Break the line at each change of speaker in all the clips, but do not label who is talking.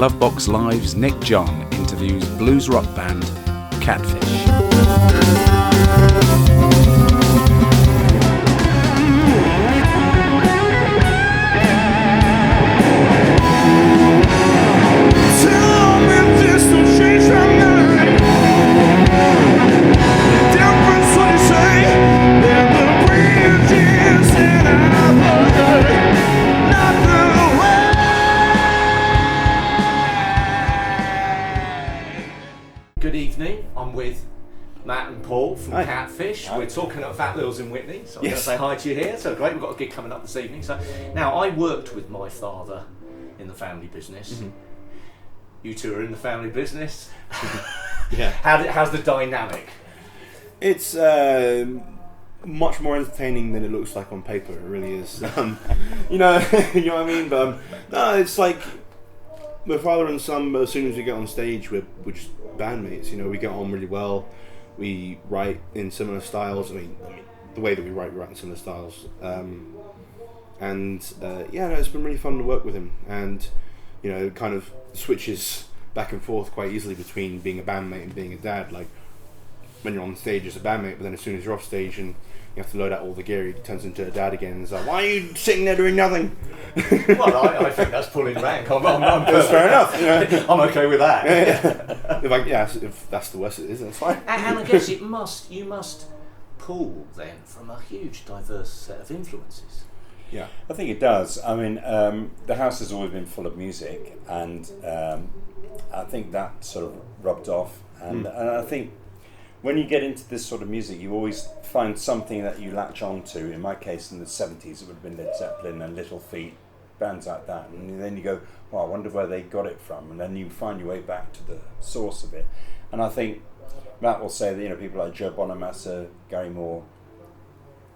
Glovebox Live's Nick John interviews blues rock band Catfish.
Good evening, I'm with Matt and Paul from Catfish. Hi. We're talking at Fat Lil's in Witney, so I'm going to say hi to you here. So great, we've got a gig coming up this evening. So now, I worked with my father in the family business. Mm-hmm. You two are in the family business.
Yeah.
How's the dynamic?
It's much more entertaining than it looks like on paper. It really is. You know what I mean. But no, it's like my father and son. As soon as we get on stage, we're just bandmates. You know, we get on really well. We write in similar styles. I mean, the way that we write in similar styles. It's been really fun to work with him, and you know, it kind of switches back and forth quite easily between being a bandmate and being a dad. Like when you're on stage as a bandmate, but then as soon as you're off stage and you have to load out all the gear, he turns into a dad again. And it's like, why are you sitting there doing nothing?
Well, I think that's pulling rank.
That's fair enough. You know?
I'm okay with that.
If that's the worst it is, that's fine.
And I guess you must pull then from a huge diverse set of influences.
Yeah,
I think it does. I mean, the house has always been full of music, and I think that sort of rubbed off. And I think when you get into this sort of music, you always find something that you latch on to. In my case, in the 70s, it would have been Led Zeppelin and Little Feat, bands like that. And then you go, well, I wonder where they got it from. And then you find your way back to the source of it. And I think Matt will say that, you know, people like Joe Bonamassa, Gary Moore,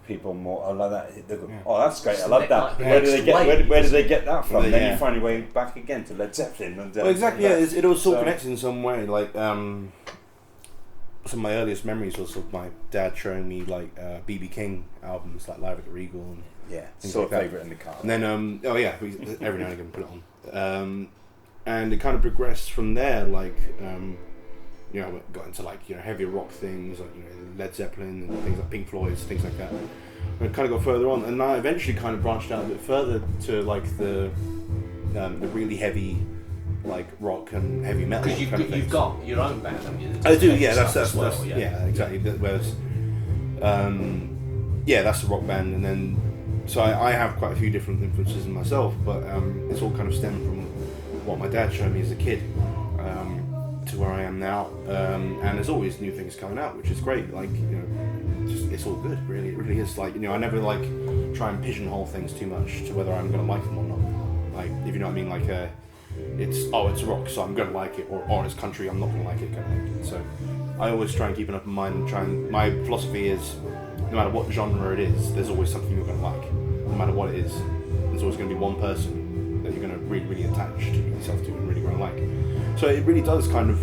people more, I like that. They go, oh, that's great, I love that. Where do they get that from? Then you find your way back again to Led Zeppelin. And,
well, exactly, yeah, it all sort of connects in some way. Like, some of my earliest memories was of my dad showing me like B.B. King albums, like Live at the Regal, and
still a favourite in the car.
And then every now and again put it on, and it kind of progressed from there. Like you know, got into like, you know, heavier rock things, like, you know, Led Zeppelin and things like Pink Floyd, things like that. And it kind of got further on, and I eventually kind of branched out a bit further to like the really heavy, like rock and heavy metal.
Because you've got your own band, haven't you?
I do, yeah. That's exactly. Whereas, that's the rock band, and then so I have quite a few different influences in myself, but it's all kind of stemmed from what my dad showed me as a kid to where I am now, and there's always new things coming out, which is great. Like, you know, it's all good. Really, it really is. Like, you know, I never like try and pigeonhole things too much to whether I'm going to like them or not. Like, if you know what I mean, like it's rock, so I'm going to like it, or it's country, I'm not going to like it, kind of thing. So I always try and keep an open mind, and my philosophy is, no matter what genre it is, there's always something you're going to like. No matter what it is, there's always going to be one person that you're going to really, really attach to yourself to and really going to like. So it really does kind of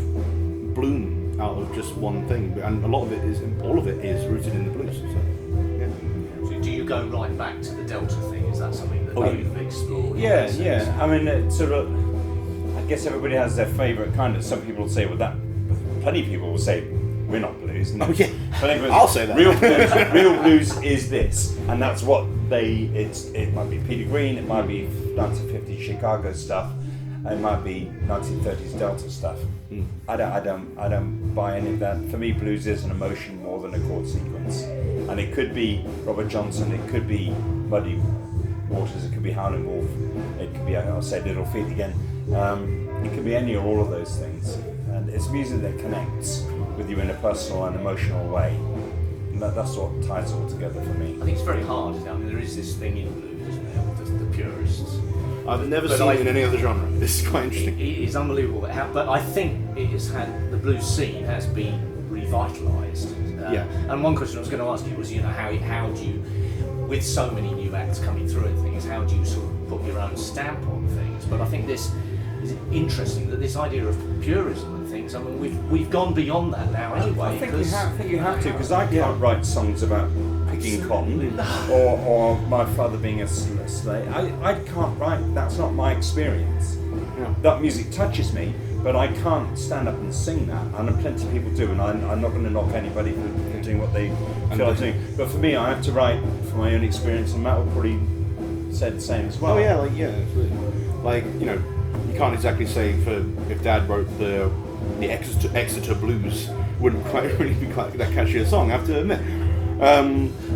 bloom out of just one thing, and all of it is rooted in the blues.
So do you go right back to the Delta thing? Is that something that you've explored?
Yeah. I mean, sort of, I guess everybody has their favourite kind of. Some people will say, well, that. Plenty of people will say, we're not blues.
Oh yeah, I'll say that.
Real blues is this, and that's what it might be Peter Green, it might be 1950s Chicago stuff, it might be 1930s Delta stuff. I don't buy any of that. For me, blues is an emotion more than a chord sequence, and it could be Robert Johnson, it could be Muddy Waters, it could be Howlin' Wolf, it could be, I'll say Little Feat again. It could be any or all of those things, and it's music that connects with you in a personal and emotional way, and that's what ties it all together for me.
I think it's very hard, isn't it? I mean, there is this thing in blues, isn't there, with the purists.
I've never seen it in any other genre. This is quite interesting.
It is unbelievable, but I think it has had, the blues scene has been revitalised. And one question I was going to ask you was, you know, how do you, with so many new acts coming through and things, how do you sort of put your own stamp on things? But I think this is interesting, that this idea of purism and things, I mean, we've gone beyond that now anyway.
I think you have to, because I can't write songs about King Cotton or my father being a slave. I can't write. That's not my experience.
Yeah.
That music touches me, but I can't stand up and sing that. And plenty of people do, and I'm not going to knock anybody for doing what they feel like doing. But for me, I have to write for my own experience, and Matt will probably say the same as well.
Oh yeah, absolutely. Like, you can't exactly say if Dad wrote the Exeter Blues, wouldn't quite really be quite that catchy a song, I have to admit.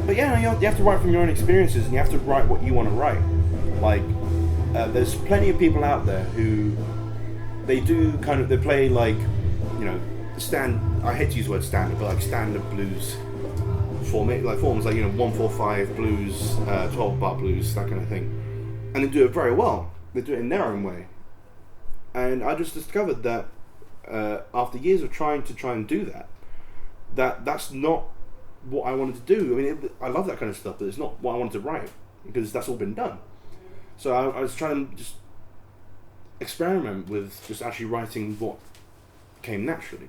But yeah, you have to write from your own experiences, and you have to write what you want to write. Like, there's plenty of people out there who they play like, I hate to use the word standard, but like standard blues forms, like 1/4/5 blues, 12-bar blues, that kind of thing, and they do it very well. They do it in their own way. And I just discovered that after years of trying and do that's not what I wanted to do. I mean, I love that kind of stuff, but it's not what I wanted to write, because that's all been done. So I was trying to just experiment with just actually writing what came naturally,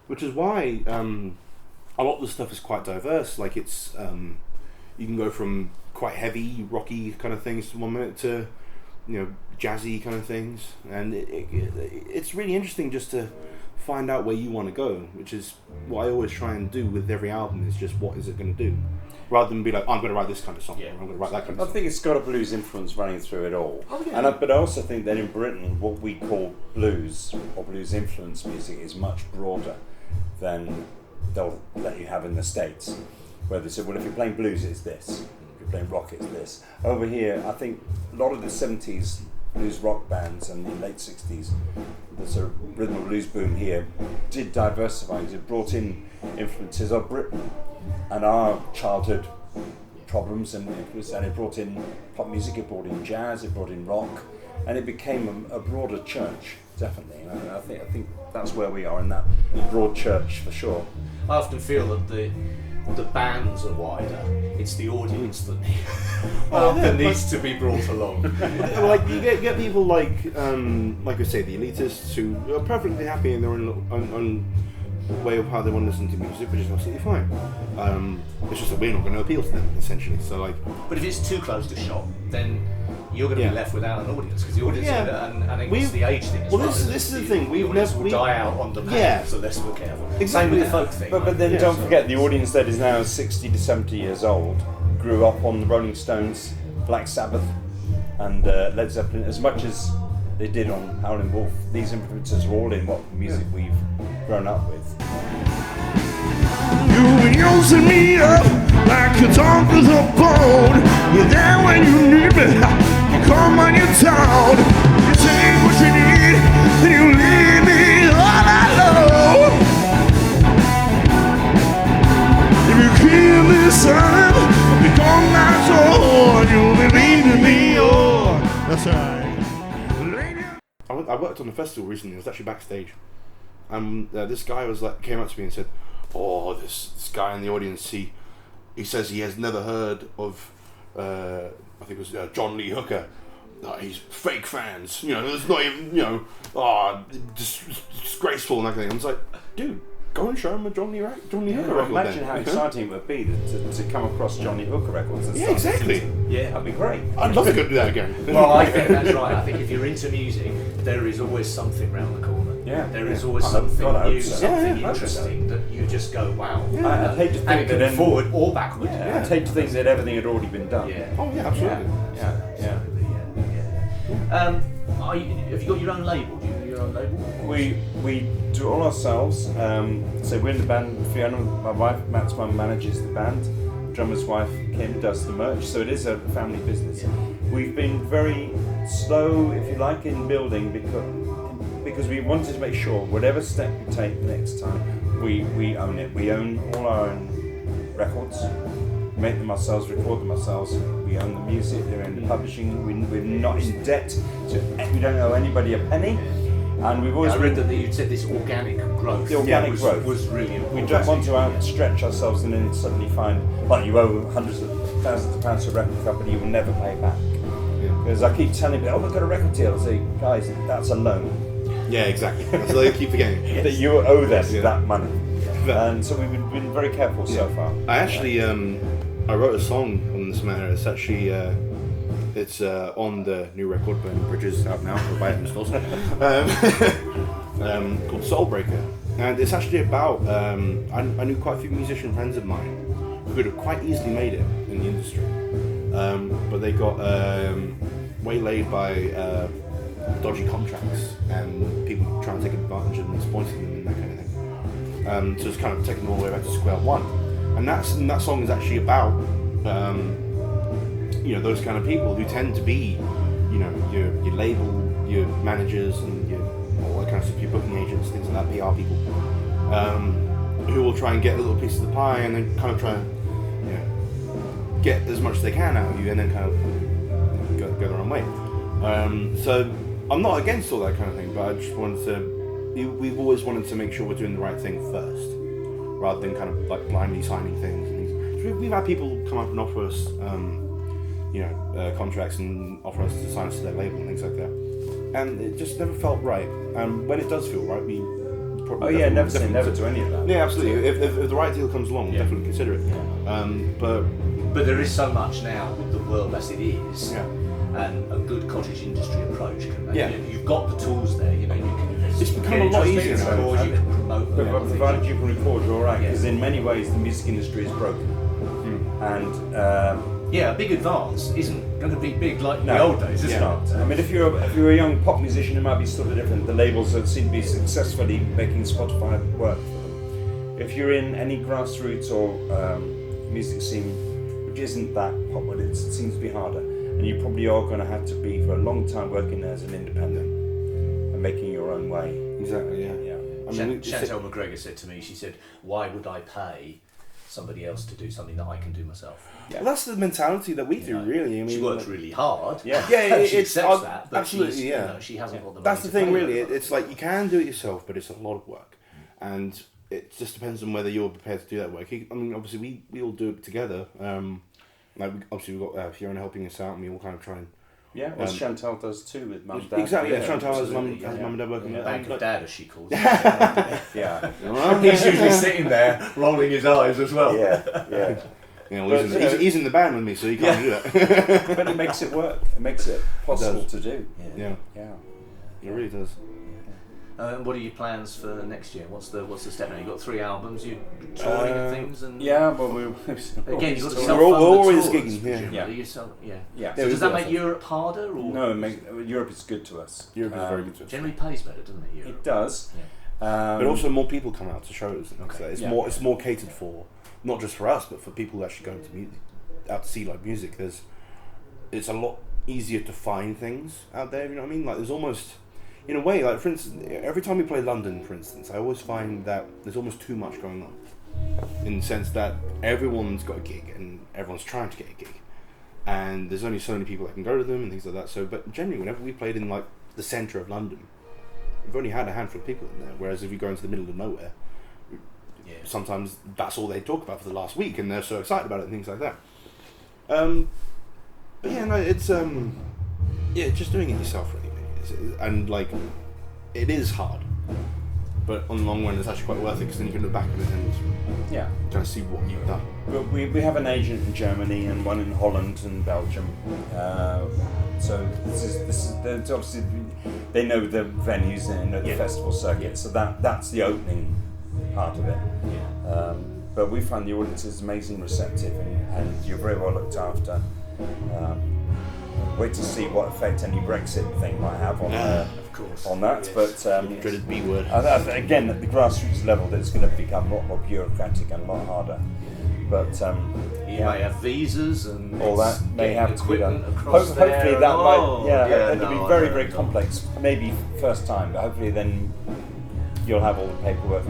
which is why a lot of the stuff is quite diverse. Like, it's you can go from quite heavy, rocky kind of things 1 minute to jazzy kind of things, and it's really interesting just to find out where you want to go, which is what I always try and do with every album, is just what is it going to do, rather than be like, I'm going to write this kind of song, or I'm going to write that kind of song.
I think it's got a blues influence running through it all.
Oh, yeah.
But I also think that in Britain, what we call blues or blues influence music is much broader than they'll let you have in the States, where they say, well, if you're playing blues, it's this. If you're playing rock, it's this. Over here, I think a lot of the 70s blues rock bands and the late 60s, the sort of rhythm and blues boom here, did diversify. It brought in influences of Britain and our childhood problems, and it brought in pop music, it brought in jazz, it brought in rock, and it became a broader church, definitely. And I think that's where we are in that broad church, for sure.
I often feel that the bands are wider. It's the audience that needs to be brought along.
Like, you get people like I say, the elitists who are perfectly happy in their own way of how they want to listen to music, which is absolutely fine. It's just that we're not going to appeal to them, essentially. So, like,
but if it's too close to shop, then you're going to be left without an audience, because the audience, and it's the age thing as well.
This is the thing.
The audience will die out on the path, so let's be careful.
Exactly.
Same with the folk thing.
But then don't forget, the audience that is now 60 to 70 years old grew up on the Rolling Stones, Black Sabbath, and Led Zeppelin. As much as they did on Howlin' Wolf, these influences are all in what music we've grown up with.
You've been using me up like a dog with a bone. You're there when you need me. You come on your town. You take what you need and you leave me all alone. If you kill this time, become my soul. You'll be leaving me on. That's right.
I worked on a festival recently. I was actually backstage, and this guy came up to me and said, "Oh, this guy in the audience, he says he has never heard of I think it was John Lee Hooker. He's fake fans. It's not even disgraceful and that kind of thing." I was like, "Dude, go and show him a John Lee Hooker record."
Imagine how exciting it would be to come across John Lee Hooker records. And
Yeah, exactly.
Yeah,
that'd be great.
I'd love to go do that again.
Well, I think that's right. I think if you're into music, there is always something round the corner.
Yeah,
there is always something new, something interesting that you just go, wow.
I'd hate to think
and it
that
can forward or backward.
I'd hate to think that everything had already been done.
Yeah.
Oh yeah, absolutely.
Yeah. Have you got your own label? Do you do your own label?
We do it all ourselves. So we're in the band. Fiona, my wife, Matt's mum, manages the band. Drummer's wife, Kim, does the merch. So it is a family business. We've been very slow, if you like, in building because we wanted to make sure whatever step we take next time, we own it. We own all our own records. Make them ourselves, record them ourselves. We own the music, they're in the publishing. We're not in debt, we don't owe anybody a penny. And we've always
read that you said this organic growth.
The organic growth
was really important.
We don't want to outstretch ourselves and then suddenly find, like, you owe hundreds of thousands of pounds to a record company you will never pay back. Because I keep telling people, we've got a record deal. I say, guys, that's a loan.
Yeah, exactly. That's what I keep forgetting.
That you owe them that money. And so we've been very careful so far.
I actually, I wrote a song on this matter. It's actually it's on the new record, Burning Bridges, out now. So buy it in the stores. Called Soulbreaker, and it's actually about. I knew quite a few musician friends of mine who could have quite easily made it in the industry, but they got waylaid by dodgy contracts and people trying to take advantage of them, exploiting them, and that kind of thing. So it's kind of taken all the way back to square one, and that song is actually about those kind of people who tend to be your label, your managers, and all that kind of stuff, your booking agents, things like that, PR people, who will try and get a little piece of the pie and then kind of try and get as much as they can out of you and then kind of go their own way. So I'm not against all that kind of thing, but I just wanted to. We've always wanted to make sure we're doing the right thing first, rather than kind of like blindly signing things. And things. We've had people come up and offer us, contracts and offer us to sign us to their label and things like that, and it just never felt right. And when it does feel right, we probably
never say never to any of that.
Yeah, absolutely. If the right deal comes along, we'll definitely consider it.
But there is so much now with the world as it is.
Yeah.
And a good cottage industry approach can you've got the tools there, you can
it's become a lot easier now.
You can promote them,
provided you can record your act, because in many ways the music industry is broken. And
a big advance isn't going to be big like the old days, is it?
Not. I mean, if you're a young pop musician, it might be slightly different. The labels that seem to be successfully making Spotify work for them. If you're in any grassroots or music scene which isn't that popular, it seems to be harder. And you probably are going to have to be for a long time working there as an independent and making your own way.
Exactly, yeah.
I mean, Chantal McGregor said to me, she said, "Why would I pay somebody else to do something that I can do myself?"
Yeah. Well, that's the mentality that we do, really. I mean,
she works really hard.
Yeah,
she accepts that. But
absolutely,
she hasn't got the money.
That's the
to
thing,
pay
really.
her.
It's like you can do it yourself, but it's a lot of work, and it just depends on whether you're prepared to do that work. I mean, obviously, we all do it together. Obviously we've got Fiona helping us out, and we all kind of try and.
Yeah, well, Chantal does too with Mum and Dad.
Exactly, Chantal has Mum and Dad working.
Bank of Dad, as she calls it.
Yeah.
He's usually sitting there, rolling his eyes as well.
Yeah.
He's in the band with me, so he can't do that.
But it makes it work. It makes it possible to do.
Yeah. It really does.
What are your plans for next year? What's the step now? You've got 3 albums, you're touring and things, and
well,
again, you've got to
we're always
tours,
gigging.
So
does
that make Europe harder? Or?
No, Europe is good to us.
Europe is very good to us.
Generally pays better, doesn't it? Europe?
It does.
But also more people come out to shows. And it's more catered for, not just for us, but for people who actually go out to see live music. It's a lot easier to find things out there. You know what I mean? Like there's almost. In a way, like for instance, every time we play London, for instance, I always find that there's almost too much going on. In the sense that everyone's got a gig and everyone's trying to get a gig. And there's only so many people that can go to them and things like that. So, but generally, whenever we played in like the centre of London, we've only had a handful of people in there. Whereas if you go into the middle of nowhere, sometimes that's all they talk about for the last week and they're so excited about it and things like that. But yeah, no, it's just doing it yourself really. And like, it is hard, but on the long run, it's actually quite worth it because then you can look back at it and kind of see what you've done.
But we have an agent in Germany and one in Holland and Belgium. So this is obviously they know the venues and they know the festival circuit. So that's the opening part of it. But we find the audience is amazingly receptive and you're very well looked after. Wait to see what effect any Brexit thing might have on that. But
dreaded B word.
Again, at the grassroots level, it's going to become a lot more bureaucratic and a lot harder. But
you may have visas and
all that may have to be done.
Hopefully
that might. It'll be very, very complex. Maybe first time, but hopefully then you'll have all the paperwork.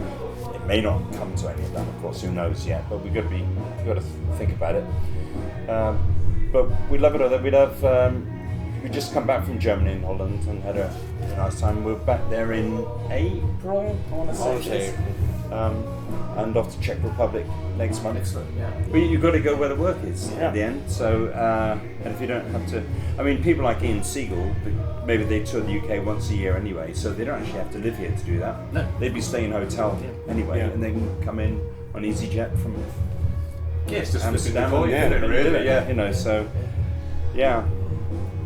It may not come to any of that, of course. Who knows yet? But we've got to think about it. But we love it all. We just come back from Germany and Holland and had a nice time. We're back there in April, I want to say. And off to Czech Republic next month.
Excellent,
But you've got to go where the work is at the end. So, and if you don't have to, I mean, people like Ian Siegel, maybe they tour the UK once a year anyway, so they don't actually have to live here to do that.
No.
They'd be staying in a hotel anyway, and they can come in on EasyJet from
Yeah, it's just flipping the
Amsterdam,
coin,
yeah,
isn't it,
and
really?
do it,
Yeah.
you know, so yeah.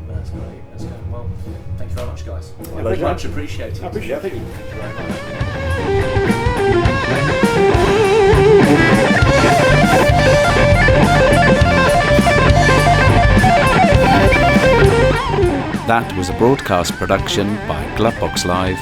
That's great. That's good. Well, thank you very much, guys.
Pleasure.
Much appreciated.
I appreciate it. Thank you.
Thank you very much.
That was a broadcast production by Glovebox Live.uk.